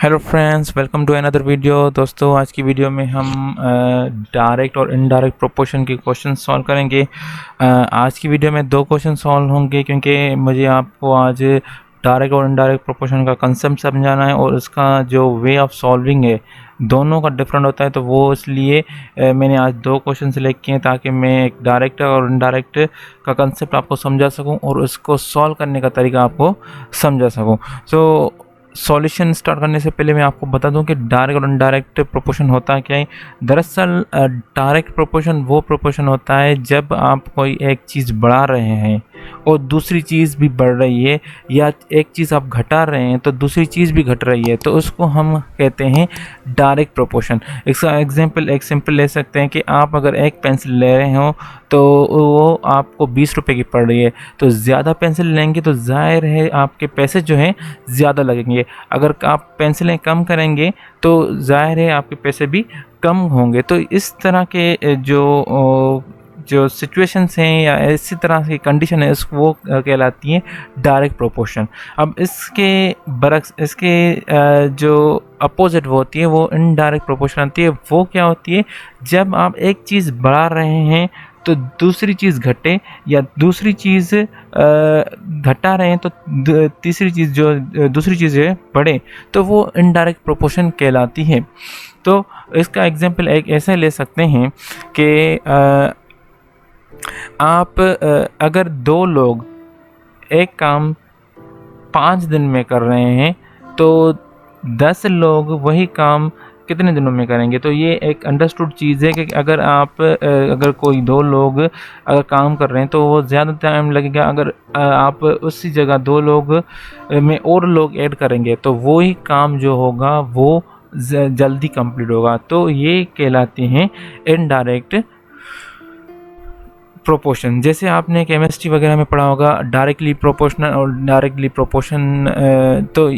Hello friends, welcome to another video. दोस्तों, आज की वीडियो में हम डायरेक्ट और इनडायरेक्ट प्रोपोर्शन के क्वेश्चन सॉल्व करेंगे। आज की वीडियो में दो क्वेश्चन सॉल्व होंगे क्योंकि मुझे आपको आज डायरेक्ट और इनडायरेक्ट प्रोपोर्शन का कंसेप्ट समझाना है और उसका जो वे ऑफ सॉल्विंग है दोनों का डिफरेंट होता है। तो वो इसलिए मैंने आज दो क्वेश्चन सेलेक्ट किए ताकि मैं एक डायरेक्ट और इनडायरेक्ट का कंसेप्ट आपको समझा सकूं और उसको सॉल्व करने का तरीका आपको समझा सकूं। सो सॉल्यूशन स्टार्ट करने से पहले मैं आपको बता दूं कि डायरेक्ट और इनडायरेक्ट प्रोपोर्शन होता क्या है। दरअसल डायरेक्ट प्रोपोर्शन वो प्रोपोर्शन होता है जब आप कोई एक चीज़ बढ़ा रहे हैं और दूसरी चीज़ भी बढ़ रही है, या एक चीज़ आप घटा रहे हैं तो दूसरी चीज़ भी घट रही है, तो उसको हम कहते हैं डायरेक्ट प्रोपोर्शन। इसका एक सिंपल ले सकते हैं कि आप अगर एक पेंसिल ले रहे हो तो वो आपको 20 रुपये की पड़ रही है, तो ज़्यादा पेंसिल लेंगे तो जाहिर है आपके पैसे जो हैं ज़्यादा लगेंगे। अगर आप पेंसिलें कम करेंगे तो जाहिर है आपके पैसे भी कम होंगे। तो इस तरह के जो सिचुएशंस हैं या इसी तरह की कंडीशन है उसको वो कहलाती हैं डायरेक्ट प्रोपोर्शन। अब इसके बरक्स जो अपोजिट वो होती है वो इनडायरेक्ट प्रोपोर्शन होती है। वो क्या होती है? जब आप एक चीज़ बढ़ा रहे हैं तो दूसरी चीज़ घटे, या दूसरी चीज़ घटा रहे हैं तो तीसरी चीज़ जो दूसरी चीज़ है बढ़े, तो वो इनडायरेक्ट प्रोपोर्शन कहलाती है। तो इसका एग्जांपल एक ऐसे ले सकते हैं कि आप अगर दो लोग एक काम 5 दिन में कर रहे हैं तो 10 लोग वही काम कितने दिनों में करेंगे? तो ये एक अंडरस्टूड चीज़ है कि अगर कोई दो लोग अगर काम कर रहे हैं तो वो ज़्यादा टाइम लगेगा। अगर आप उसी जगह 2 लोग में और लोग ऐड करेंगे तो वो ही काम जो होगा वो जल्दी कंप्लीट होगा। तो ये कहलाते हैं इनडायरेक्ट प्रोपोर्शन। जैसे आपने केमिस्ट्री वगैरह में पढ़ा होगा डायरेक्टली प्रोपोर्शनल और डायरेक्टली प्रोपोर्शन, तो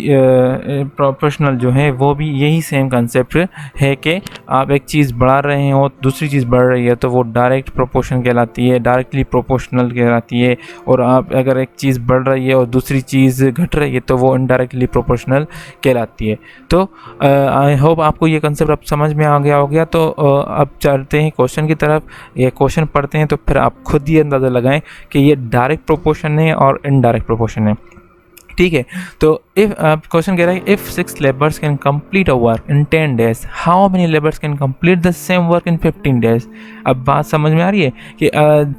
प्रोपोर्शनल जो है वो भी यही सेम कंसेप्ट है कि आप एक चीज़ बढ़ा रहे हैं और दूसरी चीज़ बढ़ रही है तो वो डायरेक्ट प्रोपोर्शन कहलाती है, डायरेक्टली प्रोपोर्शनल कहलाती है। और आप अगर एक चीज़ बढ़ रही है और दूसरी चीज़ घट रही है तो वो इनडायरेक्टली प्रोपोर्शनल कहलाती है। तो आई होप आपको ये कंसेप्ट अब समझ में आ गया होगा। तो अब चलते हैं क्वेश्चन की तरफ। ये क्वेश्चन पढ़ते हैं तो फिर आप खुद ही अंदाज़ा लगाएं कि ये डायरेक्ट प्रोपोर्शन है और इनडायरेक्ट प्रोपोर्शन है। ठीक है, तो इफ क्वेश्चन कह रहा है if 6 labours can complete a work in 10 days, how many labours can complete the same work in 15 days. अब बात समझ में आ रही है कि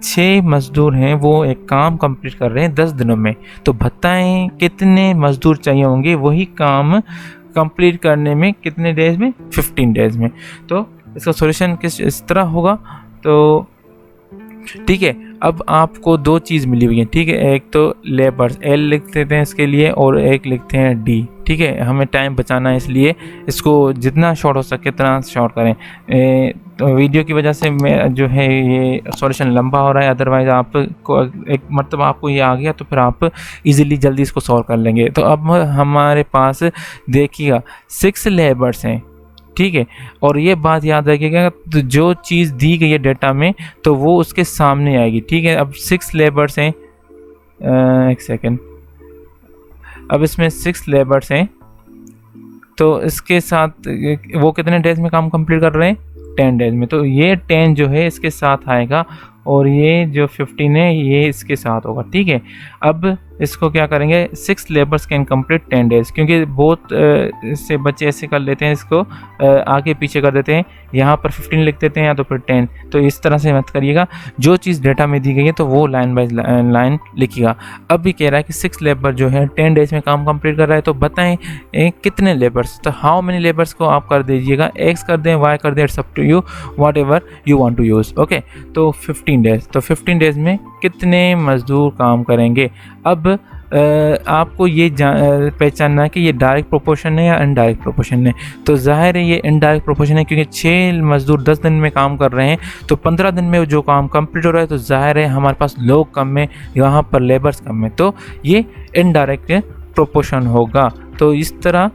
6 मजदूर हैं, वो एक काम कंप्लीट कर रहे हैं 10 दिनों में, तो बताएं कितने मजदूर चाहिए होंगे वही काम कंप्लीट करने में कितने डेज में? 15 डेज में। तो इसका सॉल्यूशन इस तरह होगा। तो ठीक है, अब आपको दो चीज़ मिली हुई है। ठीक है, एक तो लेबर्स एल लिख देते हैं इसके लिए और एक लिखते हैं डी। ठीक है, हमें टाइम बचाना है इसलिए इसको जितना शॉर्ट हो सके उतना शॉर्ट करें। तो वीडियो की वजह से मैं जो है ये सॉल्यूशन लंबा हो रहा है, अदरवाइज़ आपको एक मतलब आपको ये आ गया तो फिर आप इजीली जल्दी इसको सॉल्व कर लेंगे। तो अब हमारे पास देखिएगा 6 लेबर्स हैं। ठीक है, और ये बात याद रखिएगा तो जो चीज़ दी गई है डेटा में तो वो उसके सामने आएगी। ठीक है, अब 6 लेबर्स हैं, एक सेकेंड, अब इसमें 6 लेबर्स हैं तो इसके साथ वो कितने डेज में काम कंप्लीट कर रहे हैं? 10 डेज में। तो ये 10 जो है इसके साथ आएगा और ये जो 15 है ये इसके साथ होगा। ठीक है, अब इसको क्या करेंगे? 6 लेबर्स कैन कंप्लीट 10 डेज, क्योंकि बहुत इससे बच्चे ऐसे कर लेते हैं, इसको आगे पीछे कर देते हैं, यहाँ पर 15 लिख देते हैं या तो फिर 10। तो इस तरह से मत करिएगा, जो चीज़ डेटा में दी गई है तो वो लाइन बाय लाइन लिखिएगा। अब भी कह रहा है कि 6 लेबर जो है 10 डेज में काम कंप्लीट कर रहा है, तो बताएं कितने लेबर्स। तो हाउ मेनी लेबर्स को आप कर दीजिएगा, एक्स कर दें, वाई कर दें, it's up to you, whatever you want to use. Okay, तो 15 डेज, तो 15 डेज में कितने मजदूर काम करेंगे। अब आपको ये पहचानना है कि ये डायरेक्ट प्रोपोर्शन है या इनडायरेक्ट प्रोपोर्शन है। तो जाहिर है ये इनडायरेक्ट प्रोपोर्शन है, क्योंकि 6 मजदूर 10 दिन में काम कर रहे हैं तो 15 दिन में जो काम कंप्लीट हो रहा है, तो जाहिर है हमारे पास लोग कम है, यहाँ पर लेबर्स कम है, तो ये इनडायरेक्ट प्रोपोर्शन होगा। तो इस तरह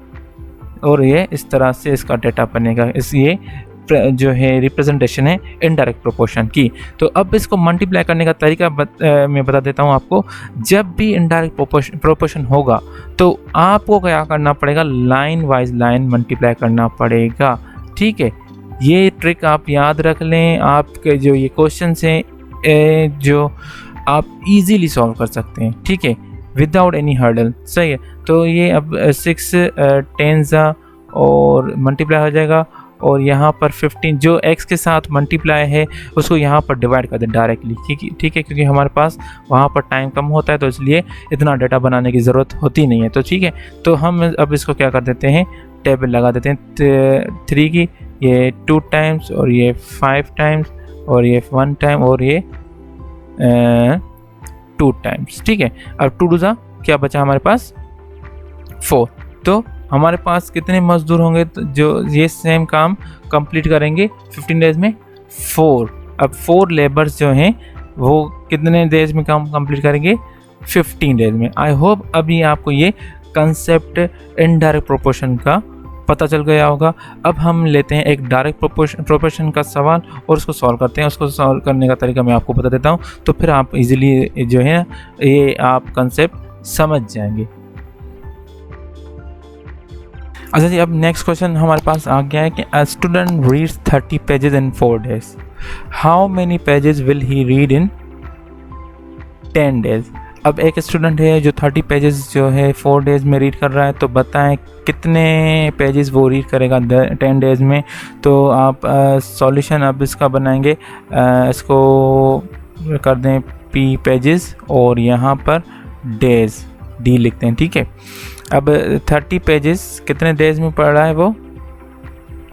और ये इस तरह से इसका डेटा बनेगा। इस ये जो है रिप्रेजेंटेशन है इनडायरेक्ट प्रोपोर्शन की। तो अब इसको मल्टीप्लाई करने का तरीका मैं बता देता हूँ आपको। जब भी इनडायरेक्ट प्रोपोर्शन होगा तो आपको क्या करना पड़ेगा, लाइन वाइज लाइन मल्टीप्लाई करना पड़ेगा। ठीक है, ये ट्रिक आप याद रख लें। आपके जो ये क्वेश्चन हैं जो आप इजीली सॉल्व कर सकते हैं, ठीक है, विदाउट एनी हर्डल। सही है, तो ये अब 6 10 और मल्टीप्लाई हो जाएगा, और यहाँ पर 15 जो x के साथ मल्टीप्लाई है उसको यहाँ पर डिवाइड कर दें डायरेक्टली। ठीक है, क्योंकि हमारे पास वहाँ पर टाइम कम होता है तो इसलिए इतना डाटा बनाने की ज़रूरत होती नहीं है। तो ठीक है, तो हम अब इसको क्या कर देते हैं, टेबल लगा देते हैं 3 की, ये 2 टाइम्स और ये 5 टाइम्स और ये 1 टाइम और ये 2 टाइम्स। ठीक है, अब 2 2 क्या बचा हमारे पास 4। तो हमारे पास कितने मजदूर होंगे जो ये सेम काम कंप्लीट करेंगे 15 डेज़ में? 4। अब 4 लेबर्स जो हैं वो कितने डेज में काम कंप्लीट करेंगे? 15 डेज़ में। आई होप अभी आपको ये कंसेप्ट इनडायरेक्ट प्रोपोर्शन का पता चल गया होगा। अब हम लेते हैं एक डायरेक्ट प्रोपोर्शन का सवाल और उसको सॉल्व करते हैं। उसको सॉल्व करने का तरीका मैं आपको बता देता हूँ, तो फिर आप इजीली जो है ये आप कंसेप्ट समझ जाएंगे। अच्छा जी, अब नेक्स्ट क्वेश्चन हमारे पास आ गया है कि a student reads 30 pages in 4 days, how many pages will he read in 10 days. अब एक स्टूडेंट है जो 30 पेजेस जो है 4 डेज में रीड कर रहा है, तो बताएं कितने पेजेस वो रीड करेगा 10 डेज में। तो आप सॉल्यूशन अब इसका बनाएंगे, इसको कर दें p पेजेस और यहाँ पर डेज d लिखते हैं। ठीक है, अब 30 पेजेस कितने डेज में पढ़ रहा है वो?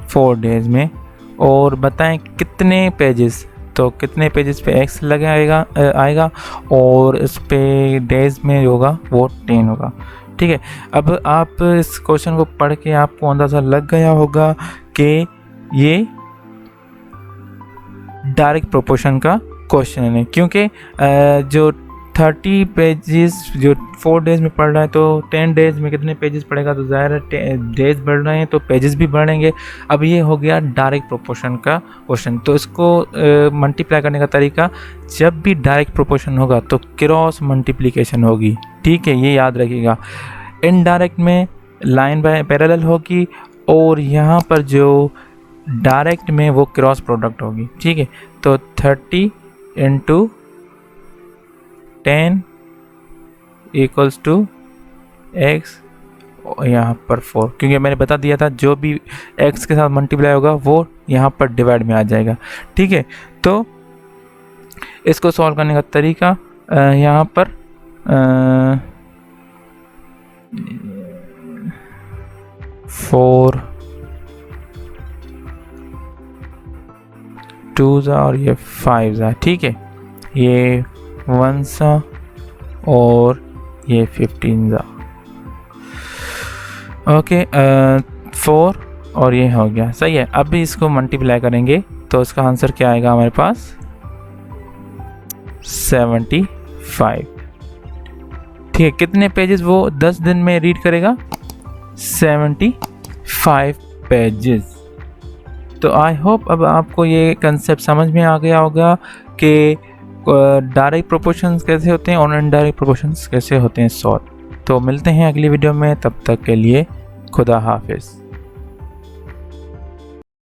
4 डेज में। और बताएं कितने पेजेस, तो कितने पेजेस पे x आएगा और इस पे डेज में होगा वो 10 होगा। ठीक है, अब आप इस क्वेश्चन को पढ़ के आपको अंदाज़ा लग गया होगा कि ये डायरेक्ट प्रोपोर्शन का क्वेश्चन है, क्योंकि जो 30 पेजेस जो 4 डेज में पढ़ रहा है तो 10 डेज में कितने पेजेस पढ़ेगा, तो ज़ाहिर है डेज बढ़ रहे हैं तो पेजेस भी बढ़ेंगे। अब ये हो गया डायरेक्ट प्रोपोर्शन का क्वेश्चन। तो इसको मल्टीप्लाई करने का तरीका, जब भी डायरेक्ट प्रोपोर्शन होगा तो क्रॉस मल्टीप्लिकेशन होगी। ठीक है, ये याद रखिएगा। इनडायरेक्ट में लाइन बाय पैरेलल होगी और यहाँ पर जो डायरेक्ट में वो क्रॉस प्रोडक्ट होगी। ठीक है, तो 30 × 10 इक्वल्स टू x यहाँ पर 4, क्योंकि मैंने बता दिया था जो भी x के साथ मल्टीप्लाई होगा वो यहाँ पर डिवाइड में आ जाएगा। ठीक है, तो इसको सॉल्व करने का तरीका यहाँ पर 4 2 और ये 5 ठीक है, ये 1 और ये 15 ओके 4 और ये हो गया। सही है, अब भी इसको मल्टीप्लाई करेंगे तो इसका आंसर क्या आएगा हमारे पास? 75। ठीक है, कितने पेजेस वो 10 दिन में रीड करेगा? 75 पेजेस। तो आई होप अब आपको ये कंसेप्ट समझ में आ गया होगा कि डायरेक्ट प्रोपोर्शंस कैसे होते हैं और इनडायरेक्ट प्रोपोर्शंस कैसे होते हैं सॉल्व। तो मिलते हैं अगली वीडियो में, तब तक के लिए खुदा हाफिज़।